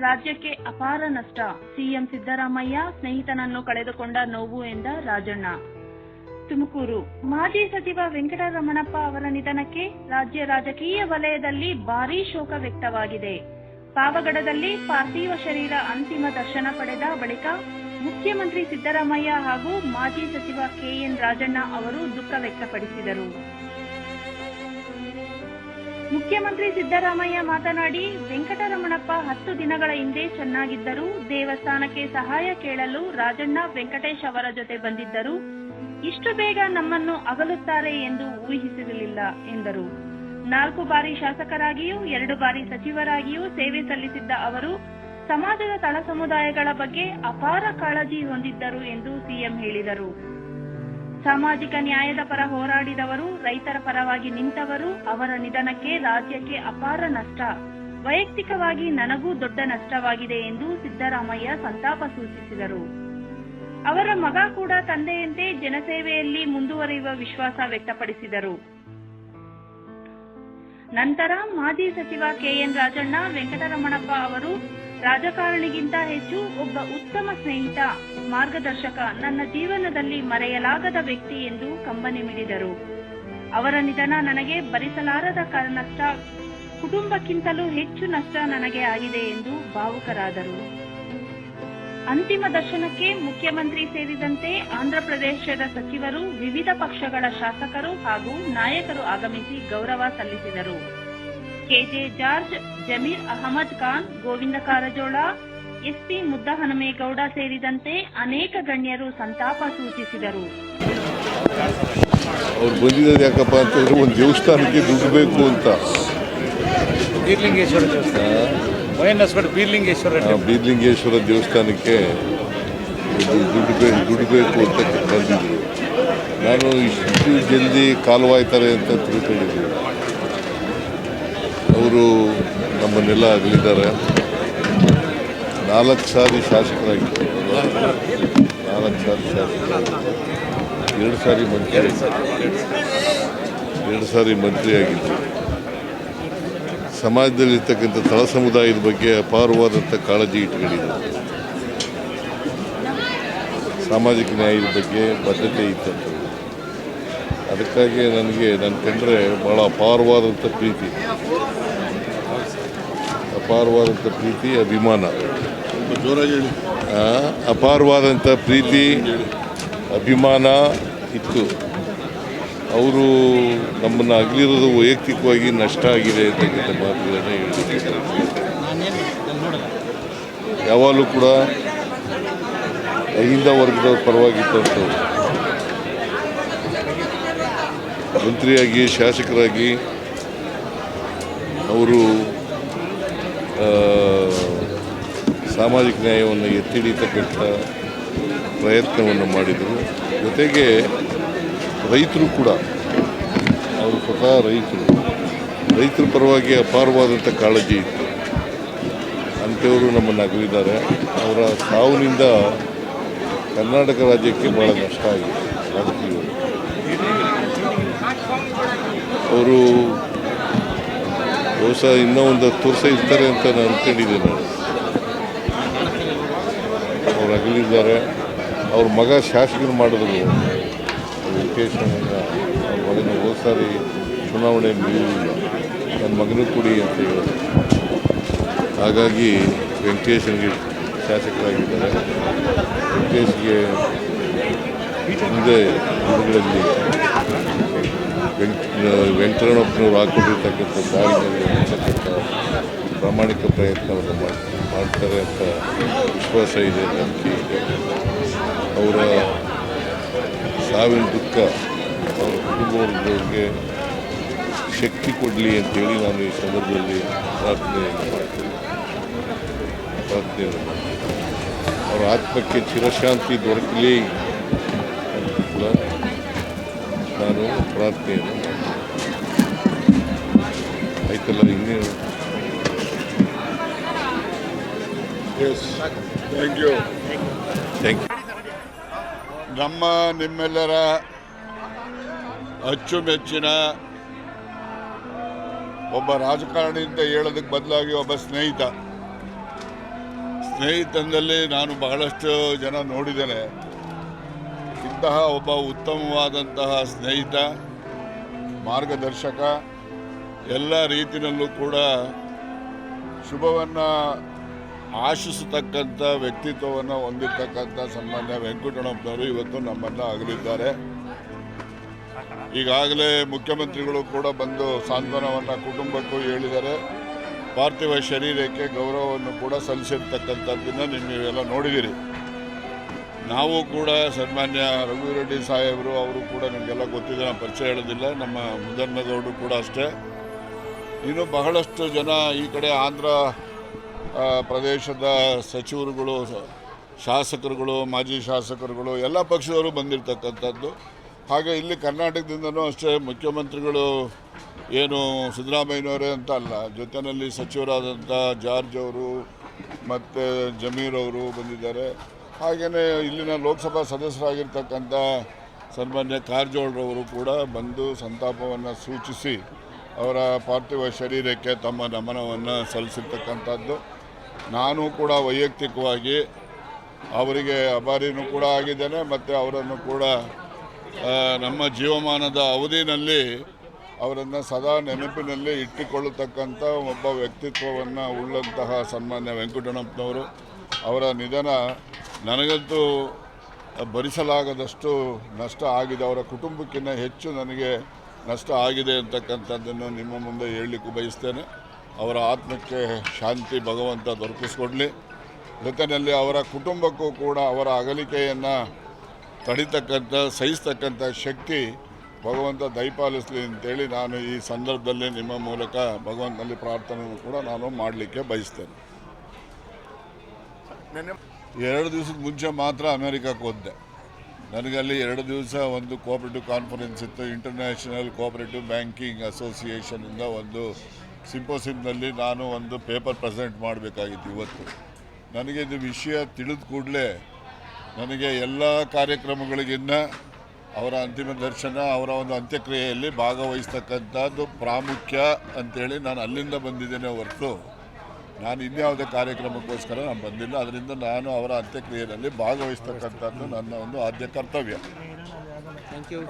ರಾಜ್ಯಕ್ಕೆ ಅಪಾರ ನಷ್ಟ. ಸಿಎಂ ಸಿದ್ದರಾಮಯ್ಯ ಸ್ನೇಹಿತನನ್ನು ಕಳೆದುಕೊಂಡ ನೋವು ಎಂದ ರಾಜಣ್ಣ. ತುಮಕೂರು ಮಾಜಿ ಸಚಿವ ವೆಂಕಟರಮಣಪ್ಪ ಅವರ ನಿಧನಕ್ಕೆ ರಾಜ್ಯ ರಾಜಕೀಯ ವಲಯದಲ್ಲಿ ಭಾರೀ ಶೋಕ ವ್ಯಕ್ತವಾಗಿದೆ. ಪಾವಗಡದಲ್ಲಿ ಪಾರ್ಥಿವ ಶರೀರ ಅಂತಿಮ ದರ್ಶನ ಪಡೆದ ಬಳಿಕ ಮುಖ್ಯಮಂತ್ರಿ ಸಿದ್ದರಾಮಯ್ಯ ಹಾಗೂ ಮಾಜಿ ಸಚಿವ ಕೆಎನ್ ರಾಜಣ್ಣ ಅವರು ದುಃಖ ವ್ಯಕ್ತಪಡಿಸಿದರು. ಮುಖ್ಯಮಂತ್ರಿ ಸಿದ್ದರಾಮಯ್ಯ ಮಾತನಾಡಿ, ವೆಂಕಟರಮಣಪ್ಪ 10 ದಿನಗಳ ಹಿಂದೆ ಚೆನ್ನಾಗಿದ್ದರು. ದೇವಸ್ಥಾನಕ್ಕೆ ಸಹಾಯ ಕೇಳಲು ರಾಜಣ್ಣ ವೆಂಕಟೇಶ್ ಅವರ ಜೊತೆ ಬಂದಿದ್ದರು. ಇಷ್ಟು ಬೇಗ ನಮ್ಮನ್ನು ಅಗಲುತ್ತಾರೆ ಎಂದು ಊಹಿಸಿರಲಿಲ್ಲ ಎಂದರು. 4 ಬಾರಿ ಶಾಸಕರಾಗಿಯೂ 2 ಬಾರಿ ಸಚಿವರಾಗಿಯೂ ಸೇವೆ ಸಲ್ಲಿಸಿದ್ದ ಅವರು ಸಮಾಜದ ತಳ ಸಮುದಾಯಗಳ ಬಗ್ಗೆ ಅಪಾರ ಕಾಳಜಿ ಹೊಂದಿದ್ದರು ಎಂದು ಸಿಎಂ ಹೇಳಿದರು. ಸಾಮಾಜಿಕ ನ್ಯಾಯದ ಪರ ಹೋರಾಡಿದವರು, ರೈತರ ಪರವಾಗಿ ನಿಂತವರು. ಅವರ ನಿಧನಕ್ಕೆ ರಾಜ್ಯಕ್ಕೆ ಅಪಾರ ನಷ್ಟ. ವೈಯಕ್ತಿಕವಾಗಿ ನನಗೂ ದೊಡ್ಡ ನಷ್ಟವಾಗಿದೆ ಎಂದು ಸಿದ್ದರಾಮಯ್ಯ ಸಂತಾಪ ಸೂಚಿಸಿದರು. ಅವರ ಮಗ ಕೂಡ ತಂದೆಯಂತೆ ಜನಸೇವೆಯಲ್ಲಿ ಮುಂದುವರಿಯುವ ವಿಶ್ವಾಸ ವ್ಯಕ್ತಪಡಿಸಿದರು. ನಂತರ ಮಾಜಿ ಸಚಿವ ಕೆಎನ್ ರಾಜಣ್ಣ, ವೆಂಕಟರಮಣಪ್ಪ ಅವರು ರಾಜಕಾರಣಿಗಿಂತ ಹೆಚ್ಚು ಒಬ್ಬ ಉತ್ತಮ ಸ್ನೇಹಿತ, ಮಾರ್ಗದರ್ಶಕ, ನನ್ನ ಜೀವನದಲ್ಲಿ ಮರೆಯಲಾಗದ ವ್ಯಕ್ತಿ ಎಂದು ಕಂಬನಿ ಮಿಡಿದರು. ಅವರ ನಿಧನ ನನಗೆ ಭರಿಸಲಾರದ ನಷ್ಟ, ಕುಟುಂಬಕ್ಕಿಂತಲೂ ಹೆಚ್ಚು ನಷ್ಟ ನನಗೆ ಆಗಿದೆ ಎಂದು ಭಾವುಕರಾದರು. ಅಂತಿಮ ದರ್ಶನಕ್ಕೆ ಮುಖ್ಯಮಂತ್ರಿ ಸೇರಿದಂತೆ ಆಂಧ್ರಪ್ರದೇಶದ ಸಚಿವರು, ವಿವಿಧ ಪಕ್ಷಗಳ ಶಾಸಕರು ಹಾಗೂ ನಾಯಕರು ಆಗಮಿಸಿ ಗೌರವ ಸಲ್ಲಿಸಿದರು. KJ George, Zameer Ahmed Khan, Govind Karjol, SP Muddahanumegowda ಸೇರಿದಂತೆ ಅನೇಕ ಗಣ್ಯರು ಸಂತಾಪ ಸೂಚಿಸಿದರು. ಅವ್ರು ಬಂದಿರೋದು ಯಾಕಪ್ಪ ಅಂತಂದ್ರೆ ಒಂದು ದೇವಸ್ಥಾನಕ್ಕೆ ದುಡ್ಡು ಬೇಕು ಅಂತ. ಬೀರ್ಲಿಂಗೇಶ್ವರ ದೇವಸ್ಥಾನಕ್ಕೆ ದುಡ್ಡು ಬೇಕು ಅಂತ ಬಂದಿದ್ರು. ನಾನು ಇಷ್ಟು ಜಲ್ದಿ ಕಾಲವಾಯ್ತಾರೆ ಅಂತ ತಿಳ್ಕೊಂಡಿದ್ದೆ. ಅವರು ನಮ್ಮನ್ನೆಲ್ಲ ಅಗಲಿದ್ದಾರೆ. 4 ಸಾರಿ ಶಾಸಕರಾಗಿದ್ದರು, 4 ಸಾರಿ ಶಾಸಕರಾಗಿದ್ದರು, 2 ಸಾರಿ ಮಂತ್ರಿಯಾಗಿದ್ದರು. ಸಮಾಜದಲ್ಲಿರ್ತಕ್ಕಂಥ ತಳ ಸಮುದಾಯದ ಬಗ್ಗೆ ಅಪಾರವಾದಂಥ ಕಾಳಜಿ ಇಟ್ಕೊಂಡಿದ್ದರು. ಸಾಮಾಜಿಕ ನ್ಯಾಯದ ಬಗ್ಗೆ ಬದ್ಧತೆ ಇತ್ತಂಥದ್ದು. ಅದಕ್ಕಾಗಿ ನನಗೆ ನನ್ನ ಕಂಡ್ರೆ ಭಾಳ ಅಪಾರವಾದಂಥ ಪ್ರೀತಿ, ಅಭಿಮಾನ, ಅಪಾರವಾದಂಥ ಪ್ರೀತಿ, ಅಭಿಮಾನ ಇತ್ತು. ಅವರು ನಮ್ಮನ್ನು ಅಗಲಿರೋದು ವೈಯಕ್ತಿಕವಾಗಿ ನಷ್ಟ ಆಗಿದೆ ಅಂತಕ್ಕಂಥ ಮಾತುಗಳನ್ನು ಹೇಳಿದ್ದಾರೆ. ಯಾವಾಗಲೂ ಕೂಡ ಅಹಿಂದ ವರ್ಗದವ್ರ ಪರವಾಗಿದ್ದಂಥವ್ರು, ಮಂತ್ರಿಯಾಗಿ ಶಾಸಕರಾಗಿ ಅವರು ಸಾಮಾಜಿಕ ನ್ಯಾಯವನ್ನು ಎತ್ತಿ ಹಿಡಿತಕ್ಕಂಥ ಪ್ರಯತ್ನವನ್ನು ಮಾಡಿದರು. ಜೊತೆಗೆ ರೈತರು ಕೂಡ, ಅವರು ಸ್ವತಃ ರೈತರ ಪರವಾಗಿ ಅಪಾರವಾದಂಥ ಕಾಳಜಿ ಇತ್ತು. ಅಂಥವರು ನಮ್ಮನ್ನು ಅಗಲಿದ್ದಾರೆ. ಅವರ ಸಾವಿನಿಂದ ಕರ್ನಾಟಕ ರಾಜ್ಯಕ್ಕೆ ಭಾಳ ನಷ್ಟ ಆಗಿದೆ. ರಾಜಕೀಯವರು ಅವರು ಬಹುಶಃ ಇನ್ನೂ ಒಂದು 10 ವರ್ಷ ಇರ್ತಾರೆ ಅಂತ ನಾನು ಅಂದ್ಕೊಂಡಿದ್ದೆ. ಅವ್ರು ಅಗಲಿದ್ದಾರೆ. ಅವ್ರ ಮಗ ಶಾಸಕರು ಮಾಡಿದ್ರು. ವೆಂಕಟೇಶನನ್ನ ಅವ್ರ ಮಗನ ಹೋದ ಸಾರಿ ಚುನಾವಣೆ ನಿಲ್ಲಿಲ್ಲ, ನನ್ನ ಮಗನೂ ಕೊಡಿ ಅಂತ ಹೇಳಿದ್ರು. ಹಾಗಾಗಿ ವೆಂಕಟೇಶನಿಗೆ ಶಾಸಕರಾಗಿದ್ದಾರೆ. ವೆಂಕಟೇಶ್ಗೆ ಮುಂದೆ ದಿನಗಳಲ್ಲಿ ವೆಂಕಟರಮಣಪ್ಪನವರು ಹಾಕೊಂಡಿರ್ತಕ್ಕಂಥ ದಾರಿನಲ್ಲಿ ಪ್ರಾಮಾಣಿಕ ಪ್ರಯತ್ನವನ್ನು ಮಾಡ್ತಾರೆ ಅಂತ ವಿಶ್ವಾಸ ಇದೆ, ನಂಬಿಕೆ ಇದೆ. ಅವರ ಸಾವಿನ ದುಃಖ ಅವರ ಕುಟುಂಬದವರಿಗೆ ಶಕ್ತಿ ಕೊಡಲಿ ಅಂತೇಳಿ ನಾನು ಈ ಸಂದರ್ಭದಲ್ಲಿ ಪ್ರಾರ್ಥನೆಯನ್ನು ಮಾಡ್ತೀನಿ. ಅವರ ಆತ್ಮಕ್ಕೆ ಚಿರಶಾಂತಿ ದೊರಕಲಿ ಅಂತ ಕೂಡ ನಾನು ಪ್ರಾರ್ಥನೆಯನ್ನು ಆಯ್ತಲ್ಲ. ಇನ್ನೇನು ಥ್ಯಾಂಕ್ ಯು. ನಮ್ಮ ನಿಮ್ಮೆಲ್ಲರ ಅಚ್ಚುಮೆಚ್ಚಿನ ಒಬ್ಬ ರಾಜಕಾರಣಿ ಅಂತ ಹೇಳೋದಕ್ಕೆ ಬದಲಾಗಿ ಒಬ್ಬ ಸ್ನೇಹಿತ, ಸ್ನೇಹಿತನಲ್ಲಿ ನಾನು ಬಹಳಷ್ಟು ಜನ ನೋಡಿದ್ದೇನೆ. ಇಂತಹ ಒಬ್ಬ ಉತ್ತಮವಾದಂತಹ ಸ್ನೇಹಿತ, ಮಾರ್ಗದರ್ಶಕ, ಎಲ್ಲ ರೀತಿಯಲ್ಲೂ ಕೂಡ ಶುಭವನ್ನು ಆಶಿಸತಕ್ಕಂಥ ವ್ಯಕ್ತಿತ್ವವನ್ನು ಹೊಂದಿರತಕ್ಕಂಥ ಸನ್ಮಾನ್ಯ ವೆಂಕಟರಮಣಪ್ಪನವರು ಇವತ್ತು ನಮ್ಮನ್ನು ಅಗಲಿದ್ದಾರೆ. ಈಗಾಗಲೇ ಮುಖ್ಯಮಂತ್ರಿಗಳು ಕೂಡ ಬಂದು ಸಾಂತ್ವನವನ್ನು ಕುಟುಂಬಕ್ಕೂ ಹೇಳಿದ್ದಾರೆ. ಪಾರ್ಥಿವ ಶರೀರಕ್ಕೆ ಗೌರವವನ್ನು ಕೂಡ ಸಲ್ಲಿಸಿರ್ತಕ್ಕಂಥದ್ದನ್ನು ನೀವೆಲ್ಲ ನೋಡಿದ್ದೀರಿ. ನಾವು ಕೂಡ ಸನ್ಮಾನ್ಯ ರಘುರೆಡ್ಡಿ ಸಾಹೇಬರು ಅವರು ಕೂಡ ನಿಮಗೆಲ್ಲ ಗೊತ್ತಿದೆ, ನಾನು ಪರಿಚಯ ಹೇಳೋದಿಲ್ಲ. ನಮ್ಮ ಮುದರ್ನಗೌಡರು ಕೂಡ ಅಷ್ಟೇ. ಇನ್ನು ಬಹಳಷ್ಟು ಜನ ಈ ಕಡೆ ಆಂಧ್ರ ಪ್ರದೇಶದ ಸಚಿವರುಗಳು, ಶಾಸಕರುಗಳು, ಮಾಜಿ ಶಾಸಕರುಗಳು, ಎಲ್ಲ ಪಕ್ಷದವರು ಬಂದಿರತಕ್ಕಂಥದ್ದು. ಹಾಗೆ ಇಲ್ಲಿ ಕರ್ನಾಟಕದಿಂದನೂ ಅಷ್ಟೇ ಮುಖ್ಯಮಂತ್ರಿಗಳು ಏನು ಸಿದ್ದರಾಮಯ್ಯನವರೇ ಅಂತ ಅಲ್ಲ, ಜೊತೆಯಲ್ಲಿ ಸಚಿವರಾದಂಥ ಜಾರ್ಜ್ ಅವರು ಮತ್ತು ಜಮೀರ್ ಅವರು ಬಂದಿದ್ದಾರೆ. ಹಾಗೆಯೇ ಇಲ್ಲಿನ ಲೋಕಸಭಾ ಸದಸ್ಯರಾಗಿರ್ತಕ್ಕಂಥ ಸನ್ಮಾನ್ಯ ಕಾರಜೋಳರವರು ಕೂಡ ಬಂದು ಸಂತಾಪವನ್ನು ಸೂಚಿಸಿ ಅವರ ಪಾರ್ಥಿವ ಶರೀರಕ್ಕೆ ತಮ್ಮ ನಮನವನ್ನು ಸಲ್ಲಿಸಿರ್ತಕ್ಕಂಥದ್ದು. ನಾನು ಕೂಡ ವೈಯಕ್ತಿಕವಾಗಿ ಅವರಿಗೆ ಆಭಾರಿನೂ ಕೂಡ ಆಗಿದ್ದೇನೆ ಮತ್ತು ಅವರನ್ನು ಕೂಡ ನಮ್ಮ ಜೀವಮಾನದ ಅವಧಿಯಲ್ಲಿ ಅವರನ್ನು ಸದಾ ನೆನಪಿನಲ್ಲಿ ಇಟ್ಟುಕೊಳ್ಳತಕ್ಕಂಥ ಒಬ್ಬ ವ್ಯಕ್ತಿತ್ವವನ್ನು ಉಳ್ಳಂತಹ ಸನ್ಮಾನ್ಯ ವೆಂಕಟರಮಣಪ್ಪನವರು ಅವರ ನಿಧನ ನನಗಂತೂ ಭರಿಸಲಾಗದಷ್ಟು ನಷ್ಟ ಆಗಿದೆ. ಅವರ ಕುಟುಂಬಕ್ಕಿಂತ ಹೆಚ್ಚು ನನಗೆ ನಷ್ಟ ಆಗಿದೆ ಅಂತಕ್ಕಂಥದ್ದನ್ನು ನಿಮ್ಮ ಮುಂದೆ ಹೇಳಲಿಕ್ಕೂ ಬಯಸ್ತೇನೆ. ಅವರ ಆತ್ಮಕ್ಕೆ ಶಾಂತಿ ಭಗವಂತ ದೊರಕಿಸ್ಕೊಡ್ಲಿ. ಜೊತೆಯಲ್ಲಿ ಅವರ ಕುಟುಂಬಕ್ಕೂ ಕೂಡ ಅವರ ಅಗಲಿಕೆಯನ್ನು ತಡಿತಕ್ಕಂಥ, ಸಹಿಸ್ತಕ್ಕಂಥ ಶಕ್ತಿ ಭಗವಂತ ದಯಪಾಲಿಸಲಿ ಅಂತೇಳಿ ನಾನು ಈ ಸಂದರ್ಭದಲ್ಲಿ ನಿಮ್ಮ ಮೂಲಕ ಭಗವಂತನಲ್ಲಿ ಪ್ರಾರ್ಥನೆಯನ್ನು ಕೂಡ ನಾನು ಮಾಡಲಿಕ್ಕೆ ಬಯಸ್ತೇನೆ. 2 ದಿವಸದ ಮುಂಚೆ ಮಾತ್ರ ಅಮೇರಿಕಕ್ಕೆ ಹೋದೆ. ನನಗಲ್ಲಿ 2 ದಿವಸ ಒಂದು ಕೋಆಪರೇಟಿವ್ ಕಾನ್ಫರೆನ್ಸ್ ಇತ್ತು. ಇಂಟರ್ನ್ಯಾಷನಲ್ ಕೋಆಪರೇಟಿವ್ ಬ್ಯಾಂಕಿಂಗ್ ಅಸೋಸಿಯೇಷನಿಂದ ಒಂದು ಸಿಂಪೋಸಿಯಂನಲ್ಲಿ ನಾನು ಒಂದು ಪೇಪರ್ ಪ್ರೆಸೆಂಟ್ ಮಾಡಬೇಕಾಗಿತ್ತು. ಇವತ್ತು ನನಗೆ ಇದು ವಿಷಯ ತಿಳಿದ ಕೂಡಲೇ ನನಗೆ ಎಲ್ಲ ಕಾರ್ಯಕ್ರಮಗಳಿಗಿನ್ನ ಅವರ ಅಂತಿಮ ದರ್ಶನ, ಅವರ ಒಂದು ಅಂತ್ಯಕ್ರಿಯೆಯಲ್ಲಿ ಭಾಗವಹಿಸ್ತಕ್ಕಂಥದ್ದು ಪ್ರಾಮುಖ್ಯ ಅಂಥೇಳಿ ನಾನು ಅಲ್ಲಿಂದ ಬಂದಿದ್ದೇನೆ ಹೊರತು ನಾನು ಇನ್ಯಾವುದೇ ಕಾರ್ಯಕ್ರಮಕ್ಕೋಸ್ಕರ ನಾನು ಬಂದಿಲ್ಲ. ಅದರಿಂದ ನಾನು ಅವರ ಅಂತ್ಯಕ್ರಿಯೆಯಲ್ಲಿ ಭಾಗವಹಿಸ್ತಕ್ಕಂಥದ್ದು ನನ್ನ ಒಂದು ಆದ್ಯ ಕರ್ತವ್ಯ. Thank you.